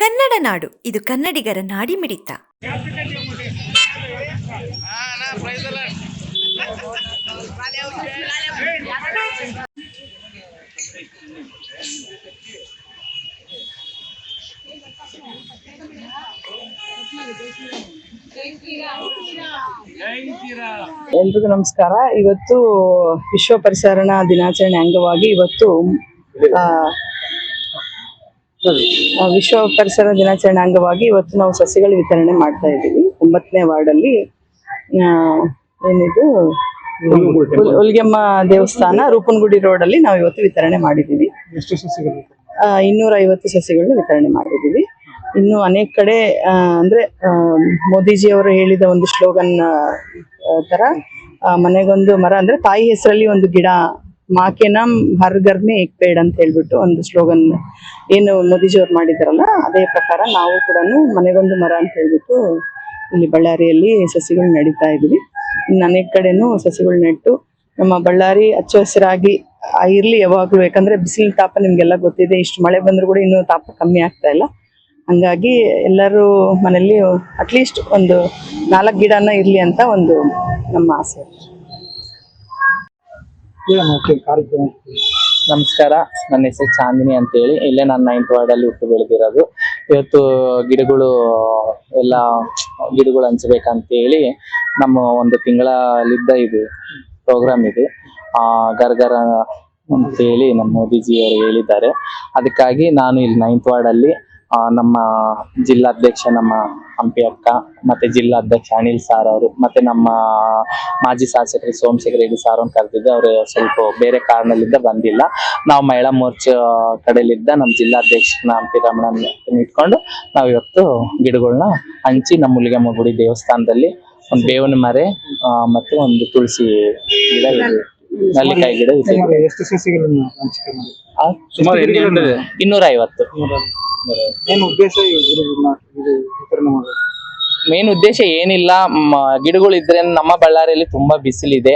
ಕನ್ನಡ ನಾಡು, ಇದು ಕನ್ನಡಿಗರ ನಾಡಿಮಿಡಿತ. ಎಲ್ರಿಗೂ ನಮಸ್ಕಾರ. ಇವತ್ತು ವಿಶ್ವ ಪರಿಸರ ದಿನಾಚರಣೆ ಅಂಗವಾಗಿ ಇವತ್ತು ನಾವು ಸಸಿಗಳ ವಿತರಣೆ ಮಾಡ್ತಾ ಇದ್ದೀವಿ. 9ನೇ ವಾರ್ಡಲ್ಲಿ ಏನಿದು ಹುಲ್ಗೆಮ್ಮ ದೇವಸ್ಥಾನ, ರೂಪನಗುಡಿ ರೋಡಲ್ಲಿ ನಾವು ಇವತ್ತು ವಿತರಣೆ ಮಾಡಿದ್ದೀವಿ. 250 ಸಸಿಗಳನ್ನ ವಿತರಣೆ ಮಾಡಿದ್ದೀವಿ. ಇನ್ನು ಅನೇಕ ಕಡೆ ಅಂದ್ರೆ ಮೋದಿಜಿಯವರು ಹೇಳಿದ ಒಂದು ಸ್ಲೋಗನ್ ತರ ಮನೆಗೊಂದು ಮರ ಅಂದ್ರೆ ತಾಯಿ ಹೆಸರಲ್ಲಿ ಒಂದು ಗಿಡ, ಮಾಕೆನ ಹರ್ ಘರ್ ಮೇ ಏಕ್ ಪೇಡ್ ಅಂತ ಹೇಳ್ಬಿಟ್ಟು ಒಂದು ಸ್ಲೋಗನ್ ಏನು ಮೋದಿಜಿಯವ್ರು ಮಾಡಿದಾರಲ್ಲ, ಅದೇ ಪ್ರಕಾರ ನಾವು ಕೂಡ ಮನೆಗೊಂದು ಮರ ಅಂತ ಹೇಳ್ಬಿಟ್ಟು ಇಲ್ಲಿ ಬಳ್ಳಾರಿಯಲ್ಲಿ ಸಸಿಗಳು ನಡೀತಾ ಇದೀವಿ. ಇನ್ನು ಅನೇಕ ಕಡೆನೂ ಸಸಿಗಳು ನೆಟ್ಟು ನಮ್ಮ ಬಳ್ಳಾರಿ ಹಚ್ಚ ಹಸಿರಾಗಿ ಇರ್ಲಿ ಯಾವಾಗ್ಲೂ. ಯಾಕಂದ್ರೆ ಬಿಸಿಲು ತಾಪ ನಿಮ್ಗೆಲ್ಲ ಗೊತ್ತಿದೆ, ಇಷ್ಟು ಮಳೆ ಬಂದ್ರು ಕೂಡ ಇನ್ನೂ ತಾಪ ಕಮ್ಮಿ ಆಗ್ತಾ ಇಲ್ಲ. ಹಂಗಾಗಿ ಎಲ್ಲರೂ ಮನೆಯಲ್ಲಿ ಅಟ್ಲೀಸ್ಟ್ ಒಂದು 4 ಗಿಡನ ಇರ್ಲಿ ಅಂತ ಒಂದು ನಮ್ಮ ಆಸೆ. ನಮಸ್ಕಾರ, ನನ್ನ ಹೆಸರು ಚಾಂದಿನಿ ಅಂತ ಹೇಳಿ. ಇಲ್ಲೇ ನಾನು 9th ವಾರ್ಡಲ್ಲಿ ಹುಟ್ಟು ಬೆಳೆದಿರೋದು. ಇವತ್ತು ಗಿಡಗಳು ಹಂಚ್ಬೇಕಂತ ಹೇಳಿ ನಮ್ಮ ಒಂದು ತಿಂಗಳಲ್ಲಿದ್ದ ಇದು ಪ್ರೋಗ್ರಾಮ್ ಇದೆ. ಗರ್ಗರ ಅಂತ ಹೇಳಿ ನಮ್ಮ ಮೋದಿಜಿ ಅವರು ಹೇಳಿದ್ದಾರೆ. ಅದಕ್ಕಾಗಿ ನಾನು ಇಲ್ಲಿ 9th ವಾರ್ಡಲ್ಲಿ ನಮ್ಮ ಜಿಲ್ಲಾಧ್ಯಕ್ಷ ನಮ್ಮ ಹಂಪಿ ಅಕ್ಕ, ಮತ್ತೆ ಜಿಲ್ಲಾಧ್ಯಕ್ಷ ಅನಿಲ್ ಸಾರ್ ಅವರು, ಮತ್ತೆ ನಮ್ಮ ಮಾಜಿ ಶಾಸಕರು ಸೋಮಶೇಖರ್ ರೆಡ್ಡಿ ಸಾರ್ ಅವ್ರನ್ನ ಕರೆದಿದ್ದೆ. ಅವರು ಸ್ವಲ್ಪ ಬೇರೆ ಕಾರಣದಿಂದ ಬಂದಿಲ್ಲ. ನಾವು ಮಹಿಳಾ ಮೋರ್ಚಾ ಕಡೆಲಿದ್ದ ನಮ್ಮ ಜಿಲ್ಲಾಧ್ಯಕ್ಷನ ಹಂಪಿ ರಮಣನ್ ಇಟ್ಕೊಂಡು ನಾವು ಇವತ್ತು ಗಿಡಗಳನ್ನ ಹಂಚಿ ನಮ್ಮ ಹುಲಿಗೆಮ್ಮ ಗುಡಿ ದೇವಸ್ಥಾನದಲ್ಲಿ ಒಂದು ಬೇವಿನ ಮರೆ ಮತ್ತೆ ಒಂದು ತುಳಸಿ ಗಿಡ ಇದೆ, ನಲ್ಲಿಕಾಯಿ ಗಿಡ ಇದೆ. 250. ಮೇನ್ ಉದ್ದೇಶ ಏನಿಲ್ಲ, ಗಿಡಗಳು ಇದ್ರೆ ನಮ್ಮ ಬಳ್ಳಾರಿಯಲ್ಲಿ ತುಂಬಾ ಬಿಸಿಲಿದೆ,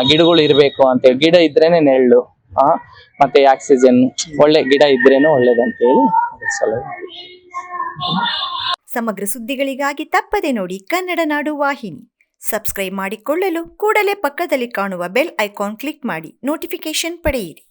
ಗಿಡಗಳು ಇರ್ಬೇಕು ಅಂತೇಳಿ. ಗಿಡ ಇದ್ರೇನೆ ನೆರಳು, ಮತ್ತೆ ಆಕ್ಸಿಜನ್, ಒಳ್ಳೆ ಗಿಡ ಇದ್ರೇನು ಒಳ್ಳೇದಂತ ಹೇಳಿ ಸಮಗ್ರ ಸುದ್ದಿಗಳಿಗಾಗಿ ತಪ್ಪದೆ ನೋಡಿ ಕನ್ನಡ ನಾಡು ವಾಹಿನಿ. ಸಬ್ಸ್ಕ್ರೈಬ್ ಮಾಡಿಕೊಳ್ಳಲು ಕೂಡಲೇ ಪಕ್ಕದಲ್ಲಿ ಕಾಣುವ ಬೆಲ್ ಐಕಾನ್ ಕ್ಲಿಕ್ ಮಾಡಿ ನೋಟಿಫಿಕೇಶನ್ ಪಡೆಯಿರಿ.